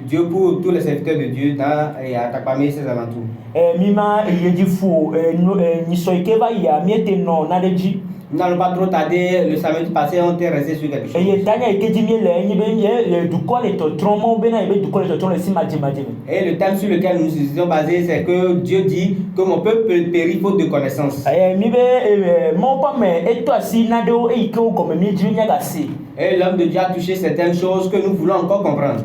Dieu pour tous les serviteurs de Dieu et à Atakpame et ses alentours. Mima yejifu nisoikeva ya miete no nadeji. Nous n'allons pas trop tarder, le samedi passé on était resté sur quelque chose. Et le thème sur lequel nous nous étions basés, c'est que Dieu dit que mon peuple périt faute de connaissance. Et l'homme de Dieu a touché certaines choses que nous voulons encore comprendre.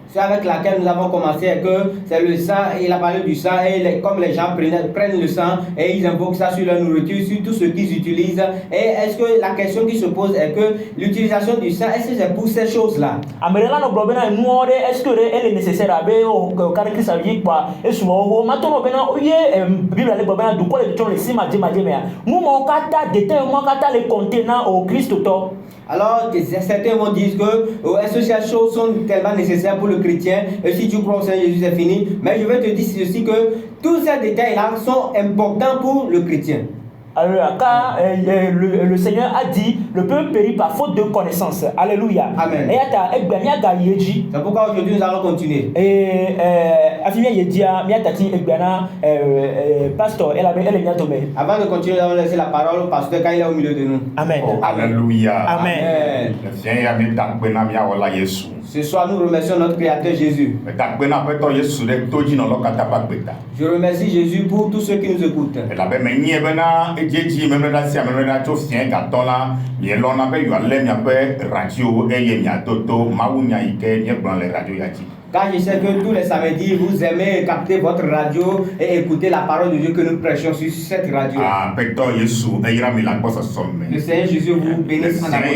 C'est avec laquelle nous avons commencé, que c'est le sang, il a parlé du sang, et comme les gens prennent le sang et ils invoquent ça sur leur nourriture, sur tout ce qu'ils utilisent. Et est-ce que la question qui se pose est que l'utilisation du sang, est-ce que c'est pour ces choses-là? Est-ce que elle est nécessaire à alors, certains vont dire que est-ce que ces choses sont tellement nécessaires pour le chrétien, et si tu crois au Seigneur Jésus, c'est fini. Mais je vais te dire ceci, que tous ces détails-là sont importants pour le chrétien. Alors, car le Seigneur a dit, le peuple périt par faute de connaissance. Alléluia. Amen. C'est pourquoi aujourd'hui nous allons continuer. Et avant de continuer, nous allons laisser la parole au pasteur quand il est au milieu de nous. Amen. Oh, alléluia. Amen. Ce soir, nous remercions notre Créateur Jésus. Je remercie Jésus pour tous ceux qui nous écoutent. Car je sais que tous les samedis, vous aimez capter votre radio et écouter la parole de Dieu que nous prêchons sur cette radio. Le Seigneur Jésus vous bénisse en abondance.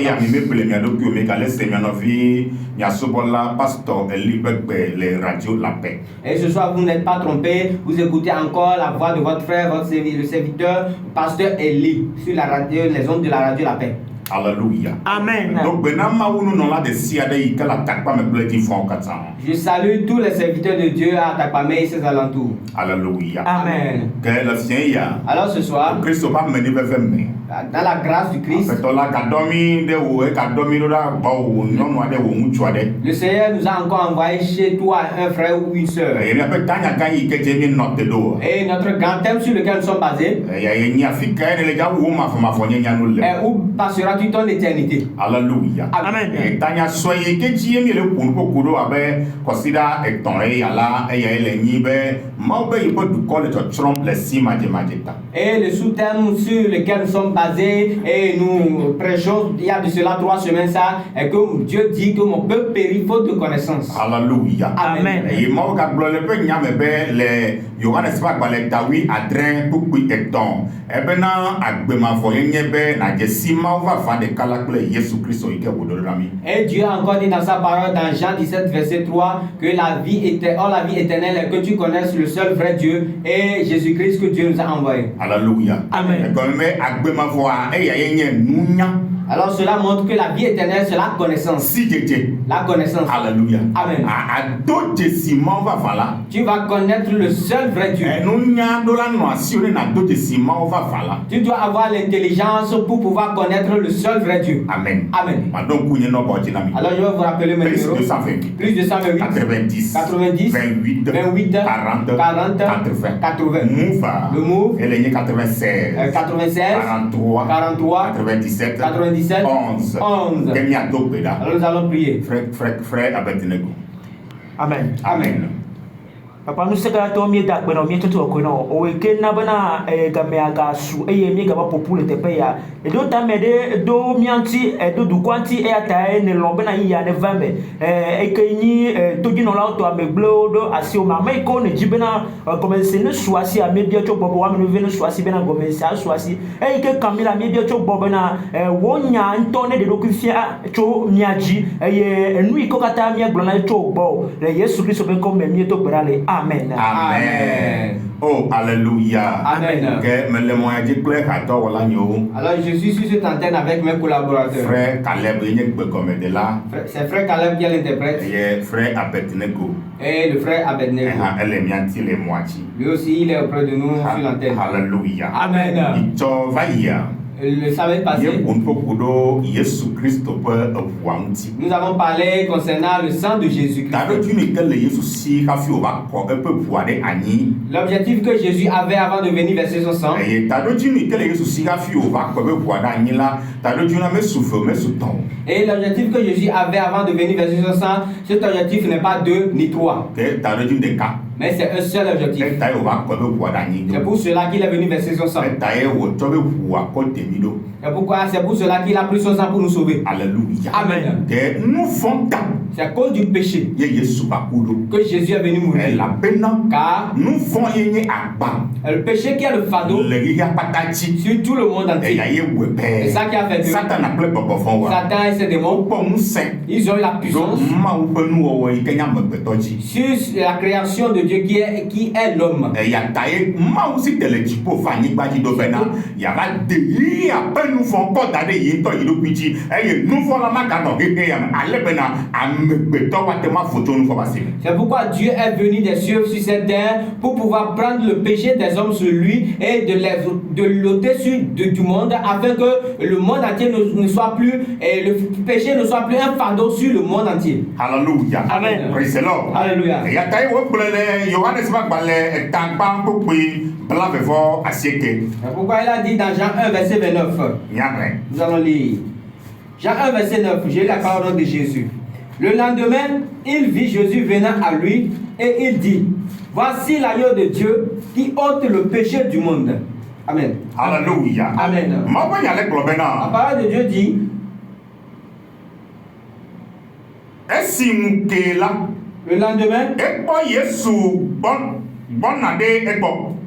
Et ce soir, vous n'êtes pas trompés, vous écoutez encore la voix de votre frère, le serviteur, pasteur Eli, sur la radio, les ondes de la radio La Paix. Alléluia. Amen. Donc, je salue tous les serviteurs de Dieu à Atakpame et ses alentours. Alléluia. Amen. Alors ce soir, dans la grâce du Christ, le Seigneur nous a encore envoyé chez toi un frère ou une sœur. Et notre grand thème sur lequel nous sommes basés, où passeras-tu ton éternité? Alléluia. Amen. Et le sous-thème sur lequel nous sommes basés et nous prêchons il y a de cela 3 semaines ça, est que Dieu dit que mon peuple périt faute de connaissance. Alléluia. Amen. Et moi et Dieu a encore dit dans sa parole dans Jean 17 verset 3 que la vie éternelle est que tu connaisses le seul vrai Dieu et Jésus-Christ que Dieu nous a envoyé. Alléluia. Amen. Alors cela montre que la vie éternelle c'est la connaissance. La connaissance. Alléluia. Amen. Tu vas connaître le seul vrai Dieu. Tu dois avoir l'intelligence pour pouvoir connaître le seul vrai Dieu. Amen. Amen. Alors je vais vous rappeler mes numéros. Plus 228 90 28 40 80. Le Move 96 43 97 11. Alors nous allons prier. Frère Abednego. Amen. Amen. Papa nous seka to mi da pe no mi tutu ko no o we ke na bana ga me aga su e mi ga ba popule te pe ya e do ta me de do mi anti e do du kwanti e ata e ne lo bana yi ya ne vame e ke ni to gi no la to ame glo do asi o ma me ko ne jibena commencer ne soasi a me bia to bobo wa me no soasi bena commencer a soasi e ke kamila me bia to bobo na wo nya nto ne de do kufia to miaji e enu ikokata mi glo na to bo le Yesu Kristo ben ko me mi to berale. Amen. Amen. Oh, alléluia. Amen. Que me le moyen de clair à toi, voilà, yo. Alors je suis sur cette antenne avec mes collaborateurs. Frère Caleb, il y a comme de là. C'est frère Caleb qui est l'interprète Et frère Abednego. et le frère Abednego. Elle est mianti les moitiés. Lui aussi il est auprès de nous sur l'antenne. Alléluia. Amen. Il t'en va hier. Le samedi passé, nous avons parlé concernant le sang de Jésus-Christ. L'objectif que Jésus avait avant de venir verser son sang. Et l'objectif que Jésus avait avant de venir verser son sang, cet objectif n'est pas 2 ni 3. Mais c'est un seul objectif. C'est pour cela qu'il est venu verser son sang. C'est pour cela qu'il a pris son sang pour nous sauver. Alléluia. Amen. C'est à cause du péché que Jésus est venu mourir. Car le péché qui est le fardeau sur tout le monde entier. C'est ça qui a fait que Satan et ses démons, ils ont eu la puissance sur la création de Dieu qui est l'homme. C'est pourquoi Dieu est venu des cieux sur cette terre pour pouvoir prendre le péché des hommes sur lui et de l'ôter du monde afin que le monde entier ne soit plus et le péché ne soit plus un fardeau sur le monde entier. Alléluia. Amen. Praise the Lord. Alléluia. C'est pourquoi il a dit dans Jean 1 verset 29. Nous allons lire. Jean 1 verset 9. J'ai la parole de Jésus. Le lendemain, il vit Jésus venant à lui et il dit: voici l'agneau de Dieu qui ôte le péché du monde. Amen. Alléluia. Amen. La parole de Dieu dit: le lendemain,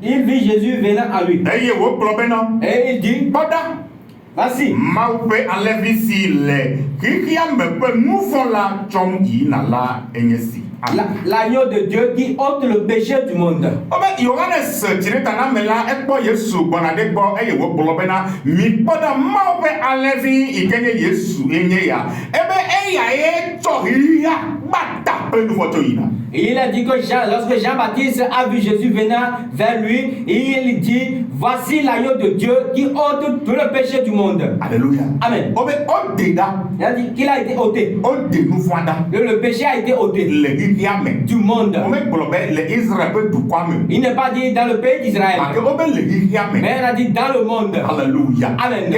il vit Jésus venant à lui et il dit: voici l'agneau de Dieu qui ôte le péché du monde. Et il a dit que lorsque Jean-Baptiste a vu Jésus venant vers lui, il dit: voici l'agneau de Dieu qui ôte tout le péché du monde. Alléluia. Amen. Il a dit qu'il a été ôté. Le péché a été ôté du monde. Il n'est pas dit dans le pays d'Israël, mais il a dit dans le monde. Alléluia. Amen.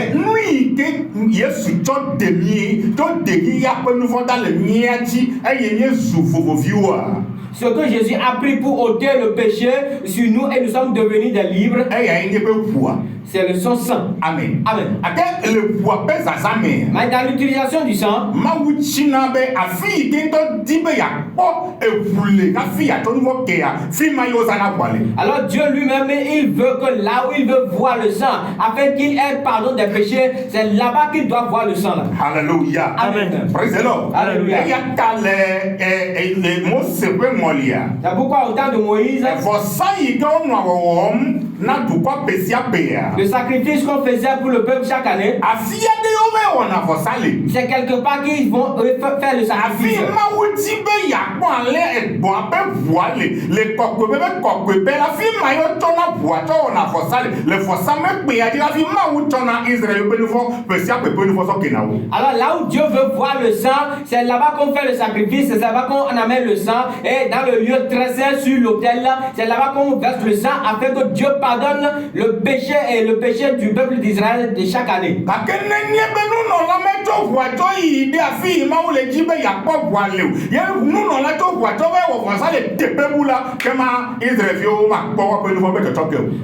Ce que Jésus a pris pour ôter le péché sur nous et nous sommes devenus des libres, c'est le son sang. Amen. Amen. Mais dans l'utilisation du sang, alors Dieu lui-même, il veut que là où il veut voir le sang, afin qu'il ait pardon des péchés, c'est là-bas qu'il doit voir le sang. Là. Alléluia. Amen. Praise the Lord. Alléluia. C'est pourquoi au temps de Moïse, le sacrifice qu'on faisait pour le peuple chaque année, c'est quelque part qu'ils vont faire le sacrifice. Alors là où Dieu veut voir le sang, c'est là-bas qu'on fait le sacrifice, c'est là-bas qu'on amène le sang, et dans le lieu très saint sur l'autel, c'est là-bas qu'on verse le sang afin que Dieu pardonne le péché et le péché du peuple d'Israël de chaque année.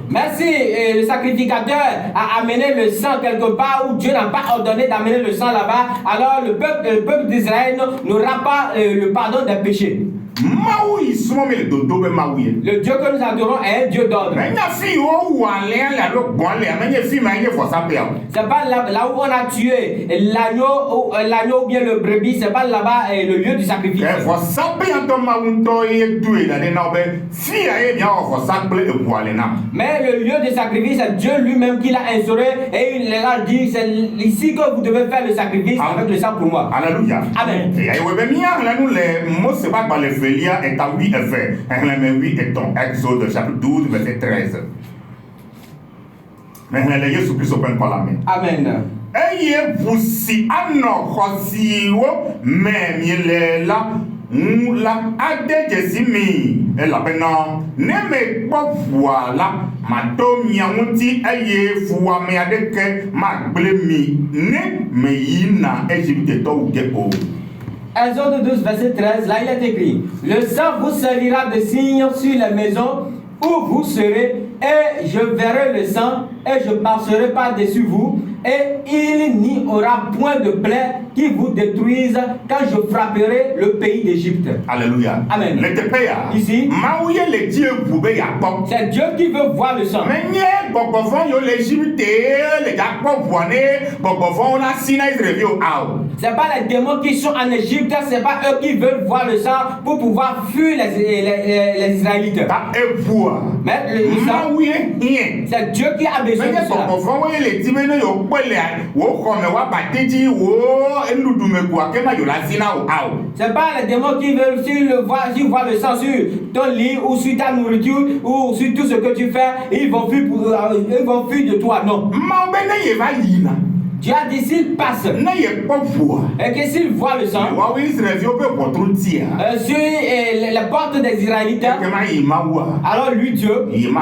Mais si le sacrificateur a amené le sang quelque part où Dieu n'a pas ordonné d'amener le sang là-bas, alors le peuple d'Israël n'aura pas le pardon des péchés. Maou ismo me le dodo be maouye. Le Dieu que nous adorons est un Dieu d'ordre. Mais na fi o wale la lo bonle, mais fi ma ye for ça pe. C'est pas là où on a tué l'agneau ou bien le brebis, c'est pas là-bas le lieu du sacrifice. For ça pe en to maunto ye doué la na be fi aye bien for ça ple e wale na. Mais le lieu de sacrifice, c'est Dieu lui-même qui l'a instauré et il a dit c'est ici que vous devez faire le sacrifice avec le sang pour moi. Alléluia. Amen. Et aye we be mia la nous les mots c'est pas dans les Félia et à 8 effets. Mais 8 et ton Exode chapitre 12 verset 13. Mais les Jésus Christ open par la main. Amen. Eye vous si ano khosiwo même il là la ade jesimi et la bena ne me po voilà ma to mianti eye fuwa me adeke ma gblemi ne me yina Égypte to ugepo. Exode 12, verset 13, là il est écrit: le sang vous servira de signe sur les maisons où vous serez, et je verrai le sang, et je passerai par-dessus vous, et il n'y aura point de plaie qui vous détruise quand je frapperai le pays d'Égypte. Alléluia. Amen. Ici, c'est Dieu qui veut voir le sang. C'est pas les démons qui sont en Égypte, c'est pas eux qui veulent voir le sang pour pouvoir fuir les Israélites. Mais le sang, c'est Dieu qui a besoin de cela. C'est pas les démons qui veulent, s'ils voient le sang sur ton lit ou sur ta nourriture ou sur tout ce que tu fais, ils vont fuir de toi, non. Dieu a dit s'il passe et que s'il voit le sang sur les portes des Israélites, alors lui Dieu, il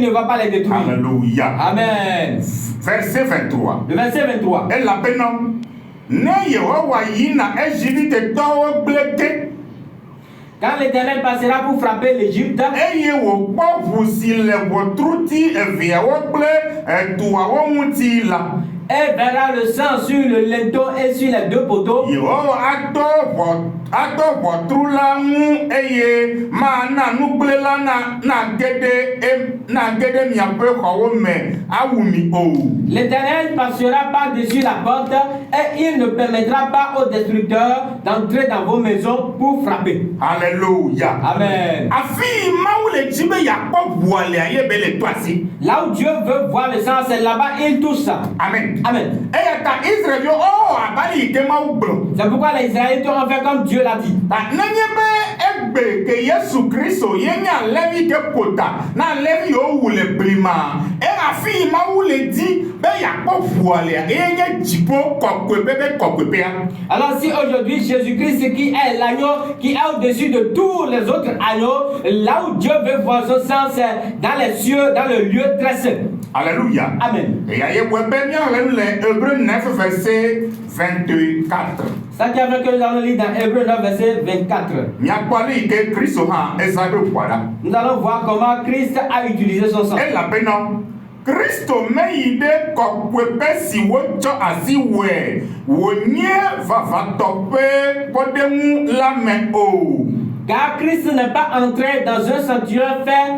ne va pas les détruire. Alléluia. Amen. Verset 23. Le verset 23. Et la peine, ne Yehowa yina Égypte towo bleke. Quand l'Éternel passera pour frapper l'Égypte, eye wo kpo si le wotruti eviawo kple tuawo muti la. Et verra le sang sur le linteau et sur les deux poteaux. Yehowa ato votrula mu eye ma na nugbelela na gede miape xɔwo me awumi o. L'Éternel passera par-dessus la porte et il ne permettra pas aux destructeurs d'entrer dans vos maisons pour frapper. Alléluia. Amen. Afi maou le jibe yakpo voile aye bele toasi. Là où Dieu veut voir le sang, c'est là-bas il touche ça. Amen. Amen. Et ta Israël oh abali ke maou blo. C'est pourquoi les Israélites ont fait comme Dieu l'a dit. N'anyebe egbe ke Yesu Kristo yenya levi ke kota na levi o wule prima. E afi maou le dit be yakpo voile yenya jipo kokwepe. Alors si aujourd'hui Jésus-Christ qui est l'agneau qui est au-dessus de tous les autres agneaux, là où Dieu veut voir son sang, c'est dans les cieux, dans le lieu très saint. Alléluia. Amen. Et il y a Hébreux 9 verset 24. Ça qui a fait que nous allons lire dans Hébreux 9 verset 24. Nous allons voir comment Christ a utilisé son sang. Et la peine, Christo meide kokwepe si wocho asi we wonye va tope podemu la me o. Car Christ n'est pas entré dans un sanctuaire fait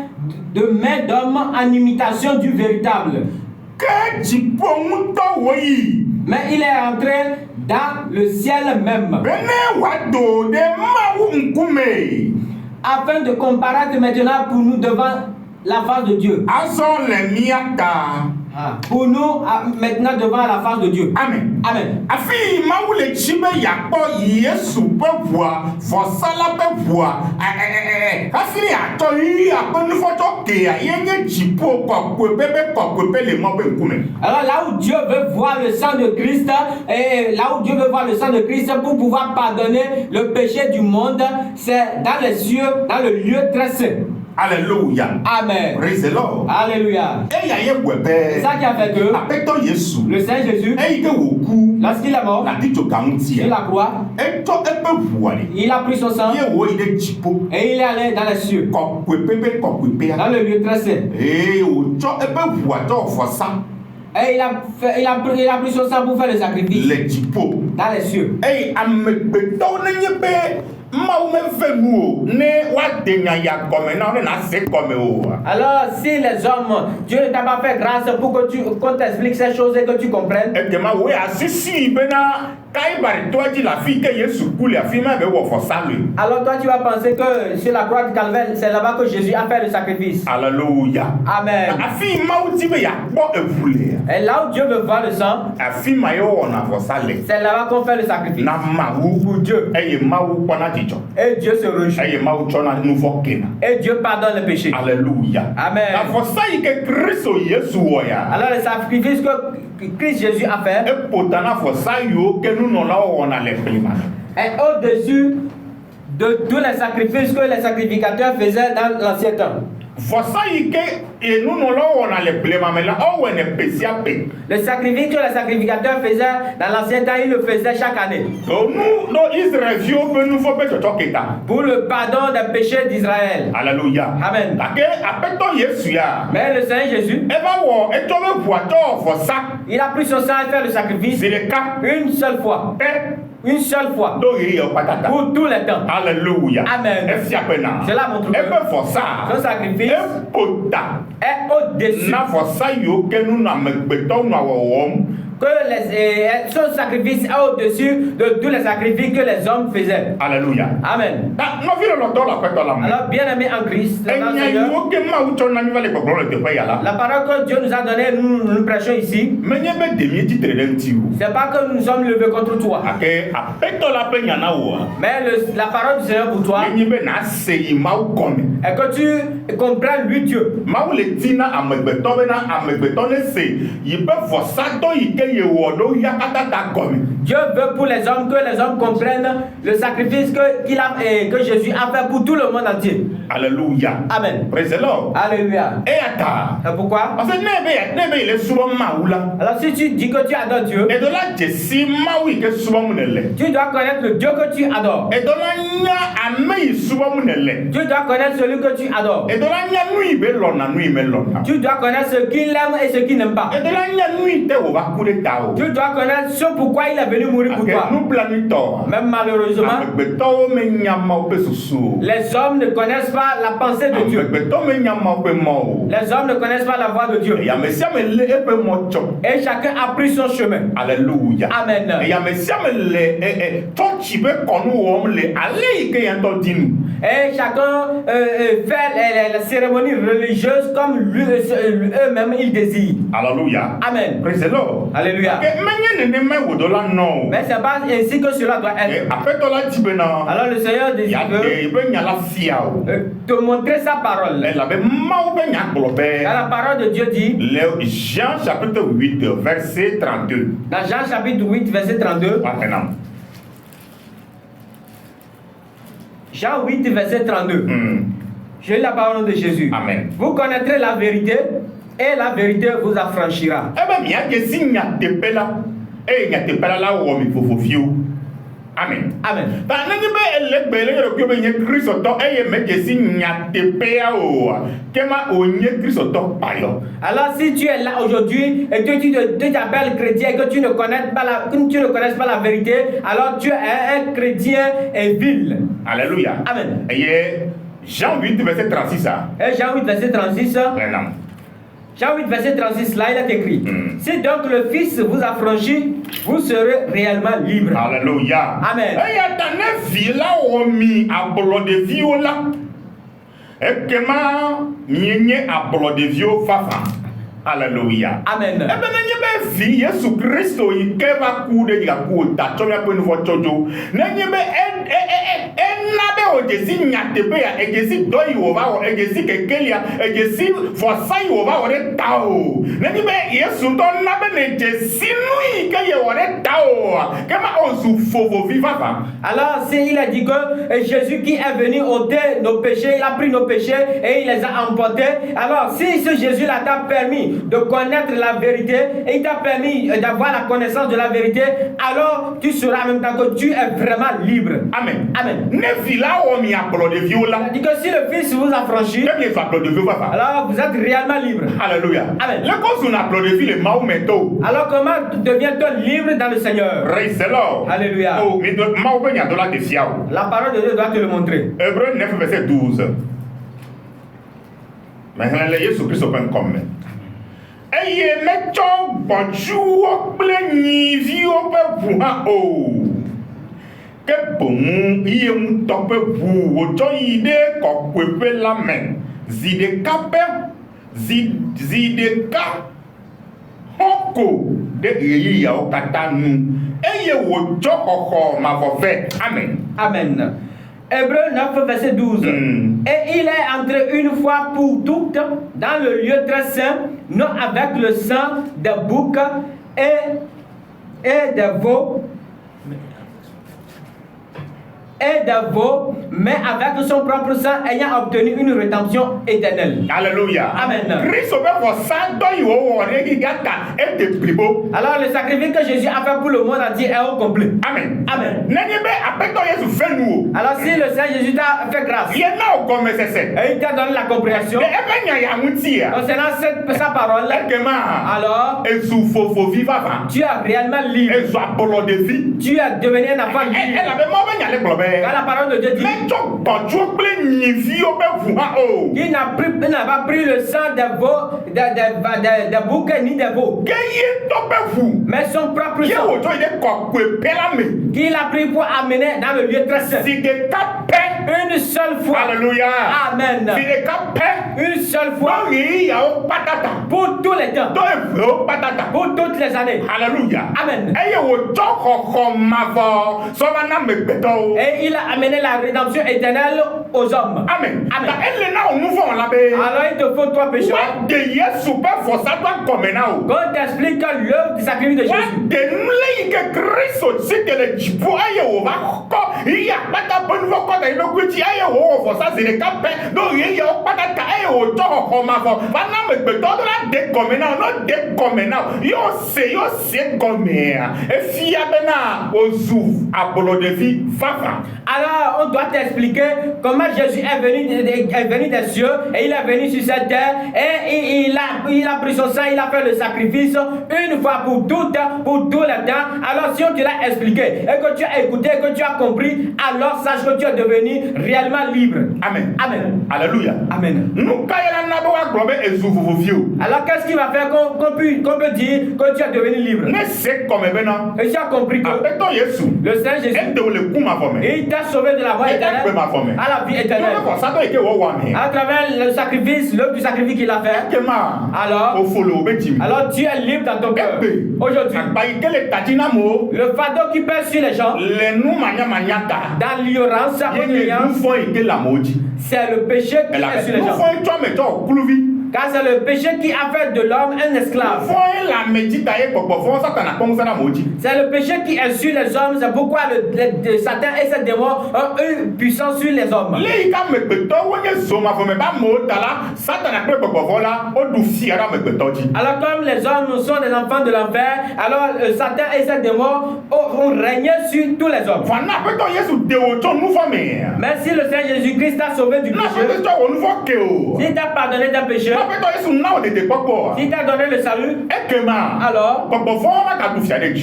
de main d'homme en imitation du véritable. Mais il est entré dans le ciel même. Afin de comparaître maintenant pour nous devant la face de Dieu. Pour nous, maintenant devant la face de Dieu. Amen. Amen. Afi maule chibe yakpo Yesu pe voix, forsala pe voix. Afiri ato yi akonu foto ke yenye jipo kokwepe le mo be nkume. Alors là où Dieu veut voir le sang de Christ, et là où Dieu veut voir le sang de Christ pour pouvoir pardonner le péché du monde, c'est dans les cieux, dans le lieu très saint. Alléluia. Amen. Praise the Lord. Alléluia. Et ya ye webe. C'est ça qui a fait que Apeto Yesu. le Saint Jésus, lorsqu'il est mort sur la croix, il a pris son sang et il est allé dans les cieux, dans le lieu très saint. Et il a pris son sang pour faire le sacrifice dans les cieux. Alors, si les hommes, Dieu ne t'a pas fait grâce pour que qu'on t'explique ces choses et que tu comprennes. Alors toi tu vas penser que sur la croix du Calvaire, c'est là-bas que Jésus a fait le sacrifice. Alléluia. Amen. Et là où Dieu veut voir le sang, c'est là-bas qu'on fait le sacrifice. Pour Dieu. Et Dieu se réjouit. Et Dieu pardonne le péché. Alléluia. Amen. Alors le sacrifice que Christ Jésus a fait est au-dessus de tous les sacrifices que les sacrificateurs faisaient dans l'ancien temps. Le sacrifice que les sacrificateurs faisaient dans l'ancien temps, ils le faisaient chaque année. Pour le pardon des péchés d'Israël. Alléluia. Amen. Mais le Seigneur Jésus, il a pris son sang et fait le sacrifice une seule fois. Une seule fois. Pour tous les temps. Alléluia. Amen. Cela montre que son sacrifice est au-dessus. Que son sacrifice est au-dessus de tous les sacrifices que les hommes faisaient. Alléluia. Amen. Alors, bien aimé en Christ, la parole que Dieu nous a donnée, nous prêchons ici. C'est pas que nous sommes levés contre toi. Mais la parole du Seigneur pour toi est que tu comprennes lui Dieu. Dieu veut pour les hommes que les hommes comprennent le sacrifice que Jésus a fait pour tout le monde entier. Alléluia. Amen. Praise the Lord. Alléluia. Et pourquoi? Parce que alors si tu dis que tu adores Dieu, tu dois connaître le Dieu que tu adores. Tu dois connaître celui que tu adores. Tu dois connaître ce qu'il aime et ce qu'il n'aime pas. Tu dois connaître ce pourquoi il est venu mourir pour toi. Même malheureusement, les hommes ne connaissent pas la pensée de Dieu. Les hommes ne connaissent pas la voix de Dieu. Et chacun a pris son chemin. Alléluia. Amen. Et chacun fait les cérémonies religieuses comme eux-mêmes ils désirent. Alléluia. Amen. Praise the Lord. Alléluia. Mais c'est pas ainsi que cela doit être. Alors le Seigneur désire te montrer sa parole. La parole de Dieu dit Jean chapitre 8 verset 32. Dans Jean chapitre 8 verset 32. Jean 8 verset 32. Je lis la parole de Jésus. Amen. Vous connaîtrez la vérité et la vérité vous affranchira. Amen. Amen. Alors si tu es là aujourd'hui et que tu t'appelles chrétien et que tu ne connais pas la vérité, alors tu es un chrétien vil. Alléluia. Amen. Et Jean 8 verset 36. Et Jean 8 verset 36. Jean 8 verset 36, là il est écrit si donc le Fils vous affranchit, vous serez réellement libre. Alléluia. Amen. Alléluia. Amen. Jésus Christ alors s'il a dit que Jésus qui est venu ôter nos péchés, il a pris nos péchés et il les a emportés. Alors si ce Jésus là t'a permis permis de connaître la vérité et il t'a permis d'avoir la connaissance de la vérité, alors tu sauras en même temps que tu es vraiment libre. Amen. Amen. Ne vila o mi applaudit viola. Il dit que si le Fils vous affranchit, Ne mi applaudit viola. alors vous êtes réellement libre. Alléluia. Amen. Le cause on applaudit le maometo. Alors comment devient-on libre dans le Seigneur? Praise the Lord. Alléluia. Oh, mais maobe nya dola de fiao. La parole de Dieu doit te le montrer. Hébreux 9 verset 12. Mais le Jésus Christ open comme. Eye mecho bojuo ple nyi vi ope vuha o. Ke bon iye mu tope vu ojo ide ko kwepe la men. Zide kape zide ka hoko de yeyi ya o katanu. Eye wojo koko ma vofe. Amen. Amen. Hébreux 9, verset 12. Et il est entré une fois pour toutes dans le lieu très saint, non avec le sang des boucs et des veaux, mais avec son propre sang ayant obtenu une rédemption éternelle. Alléluia. Amen. Alors le sacrifice que Jésus a fait pour le monde entier est au complet. Amen. Amen. Alors si le Seigneur Jésus t'a fait grâce, et il t'a donné la compréhension concernant sa parole, alors tu es réellement libre. Tu es devenu un enfant libre. Quand la parole de Dieu dit il n'a pas pris le sang des veaux, des boucs ni des veaux, mais son propre sang qu'il a pris pour amener dans le lieu très saint. Une seule fois. Alléluia. Amen. Une seule fois. Pour tous les temps. Pour toutes les années. Alléluia. Amen. Et il a amené la rédemption éternelle aux hommes. Amen. Amen. Alors il te faut toi pécheur. Quand t'expliques que l'œuvre du sacrifice de Jésus. Alors on doit t'expliquer comment Jésus est venu des cieux et il est venu sur cette terre et il a pris son sang, il a fait le sacrifice une fois pour toutes, pour tout le temps. Alors si on te l'a expliqué et que tu as écouté, que tu as compris, alors sache que tu es devenu réellement libre. Amen. Amen. Alléluia. Amen. Alors qu'est-ce qui va faire qu'on peut dire que tu es devenu libre? Et tu as compris que le Seigneur Jésus, il t'a sauvé de la mort éternelle à la vie éternelle à travers le sacrifice, l'œuvre du sacrifice qu'il a fait. Alors tu es libre dans ton cœur. Aujourd'hui, le fardeau qui pèse sur les gens dans l'ignorance, c'est le péché qui est sur les gens. Car c'est le péché qui a fait de l'homme un esclave. C'est le péché qui est sur les hommes. C'est pourquoi Satan et ses démons ont une puissance sur les hommes. Alors comme les hommes sont des enfants de l'enfer, alors Satan et ses démons ont régné sur tous les hommes. Mais si le Seigneur Jésus-Christ t'a sauvé du péché, s'il t'a pardonné d'un péché, s'il t'a donné le salut, alors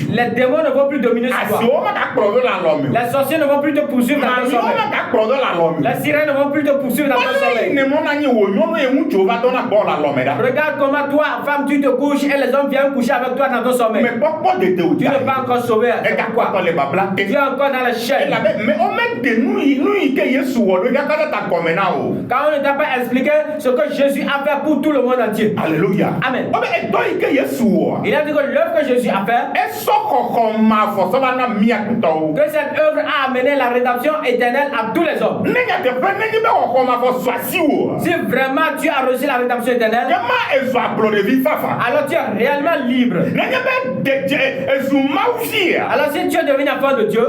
les démons ne vont plus dominer sur toi. Les sorciers ne vont plus te poursuivre dans ton sommeil. Les sirènes ne vont plus te poursuivre dans ton sommeil. Regarde comment toi, femme, tu te couches et les hommes viennent coucher avec toi dans ton sommeil. Tu n'es pas encore sauvé. Tu es encore dans la chaîne. Quand on ne t'a pas expliqué ce que Jésus a fait pour tout le monde entier. Alléluia. Amen. Il a dit que l'œuvre que Jésus a fait, que cette œuvre a amené la rédemption éternelle à tous les hommes. Si vraiment tu as reçu la rédemption éternelle, alors tu es réellement libre. Alors si tu es devenu enfant de Dieu,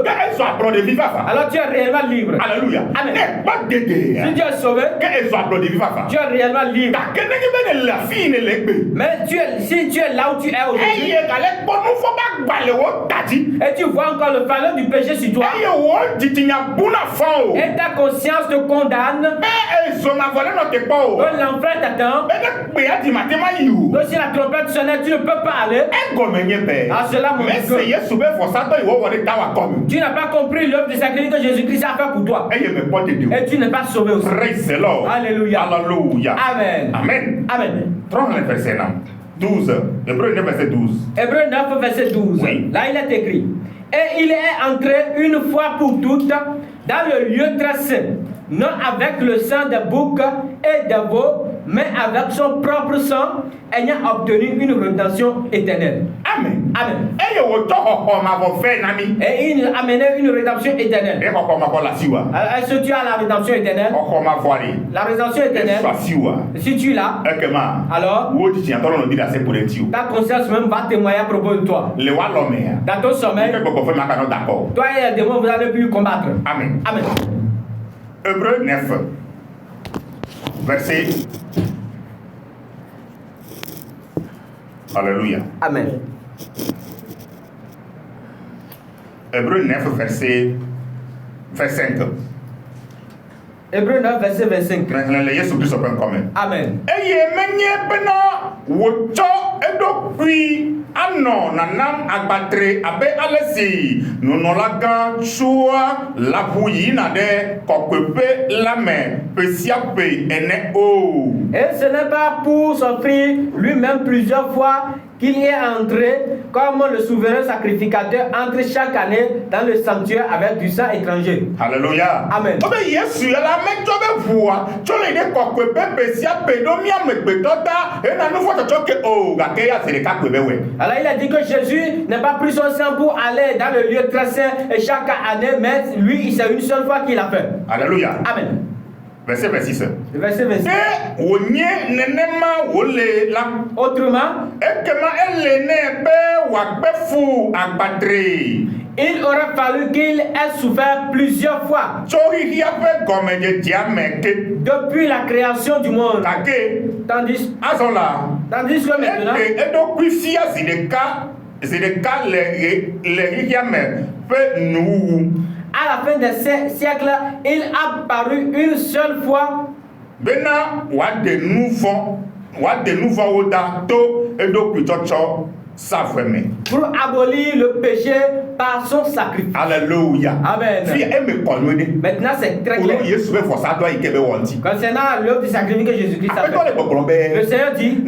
alors tu es réellement libre. Alléluia. Amen. Si tu es sauvé, tu es réellement libre. Mais si tu es là où tu es aujourd'hui, et tu vois encore le fardeau du péché sur toi, et ta conscience te condamne, que l'enfer t'attend, que si la trompette sonne, tu ne peux pas aller. À cela, mon tu n'as pas compris l'œuvre du sacrifice que Jésus-Christ a fait pour toi. Et tu n'es pas sauvé aussi. Alléluia. Alléluia. Amen. Amen. Amen. Prends le verset là. 12. Hébreu 9, verset 12. Hébreu 9, verset 12. Oui. Là, il est écrit. Et il est entré une fois pour toutes dans le lieu très saint, non avec le sang des boucs et des veaux, mais avec son propre sang, ayant obtenu une rédemption éternelle. Amen. Amen. Et il a amené une rédemption éternelle. Est-ce que tu as la rédemption éternelle? La rédemption éternelle, si tu l'as, alors ta conscience même va témoigner à propos de toi. Dans ton sommeil, toi et les démons, vous allez plus combattre. Amen. Amen. Hébreu 9, verset. Alléluia. Amen. Hébreu 9, verset 5. Hébreu 9, verset 25. Maintenant, les Jésus-Christ sont en commun. Amen. Eye menye bena wocho edokui ano nanam agbatre abe alesi nonolaga chua lapuyi na de kokwepe lame pesiape ene o. Et ce n'est pas pour s'offrir lui-même plusieurs fois qu'il y est entré comme le souverain sacrificateur entre chaque année dans le sanctuaire avec du sang étranger. Alléluia. Amen. Obe Yesu la me jobe voix chole de kokwepe pesiape do mi amegbetota e na nuvo choke o gake ya sere kakwebe we. Alors il a dit que Jésus n'a pas pris son sang pour aller dans le lieu très saint et chaque année, mais lui, c'est une seule fois qu'il a fait. Alléluia. Amen. Verset 26. Verset 26. Autrement, il aurait fallu qu'il ait souffert plusieurs fois depuis la création du monde. Tandis que maintenant, à la fin des siècles, il a paru une seule fois. Pour abolir le péché par son sacrifice. Alléluia. Amen. Maintenant, c'est très clair. Concernant l'œuvre du sacrifice que Jésus-Christ a fait, le Seigneur dit,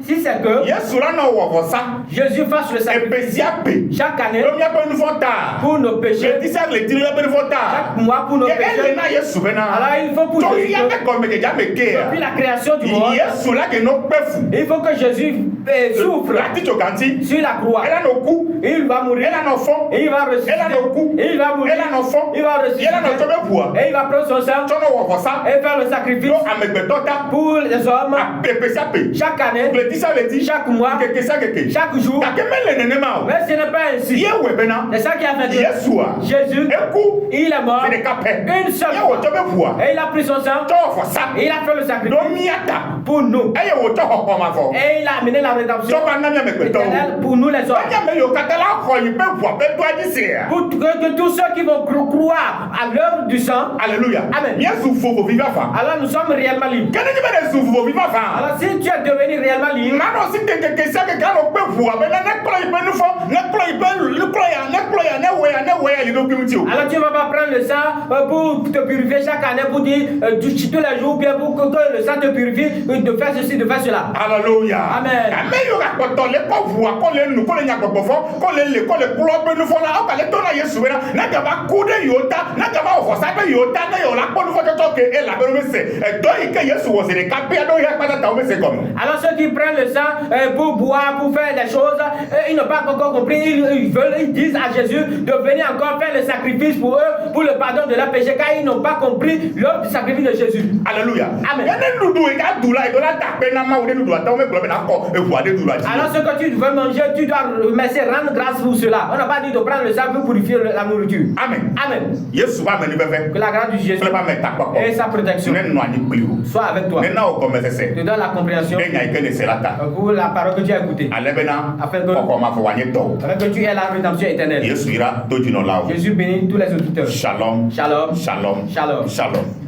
si c'est que Jésus fasse le sacrifice chaque année pour nos péchés, chaque mois pour nos péchés, alors il faut pour Jésus, depuis la création du monde, il faut que Jésus souffre sur la croix. Il va mourir. Et il va ressusciter. Et il va mourir. Il va ressusciter. Et il va prendre son sang et faire le sacrifice pour les hommes chaque année, chaque mois, chaque jour. Mais ce n'est pas ainsi. C'est ça qui a fait que Jésus, il est mort une seule fois. Et il a pris son sang et il a fait le sacrifice pour nous. Et il a amené la rédemption éternelle pour nous les hommes. Pour que tous ceux qui vont croire à l'œuvre du sang, alléluia, amen. Alors nous sommes réellement libres. Alors si tu es devenu réellement libre, alors tu ne vas pas prendre le sang pour te purifier chaque année, pour dire tous les jours, bien pour que le sang te purifie, de faire ceci, de faire cela. Alléluia. Amen. Alors ceux qui prennent le sang pour boire, pour faire des choses, ils n'ont pas encore compris. Ils disent à Jésus de venir encore faire le sacrifice pour eux, pour le pardon de leurs péchés, car ils n'ont pas compris l'œuvre du sacrifice de Jésus. Alléluia. Amen. Alors ce que tu veux manger, tu dois remercier, rendre grâce pour cela. On n'a pas dit de prendre le sang pour purifier la nourriture. Amen. Amen. Yesu ba meni bebe. Que la grâce du Jésus Fele ba me takwa ko. et sa protection Ne no ani pliwo. soit avec toi. Ne na o comme c'est. Te donne la compréhension Ne nya ikene selata. pour la parole que tu as écoutée. Alebena Afin que- ko ma fo wanye to. Afin que tu aies la rédemption éternelle. Yesu ira to jino lawo. Jésus bénit tous les auditeurs. Shalom. Shalom. Shalom. Shalom. Shalom.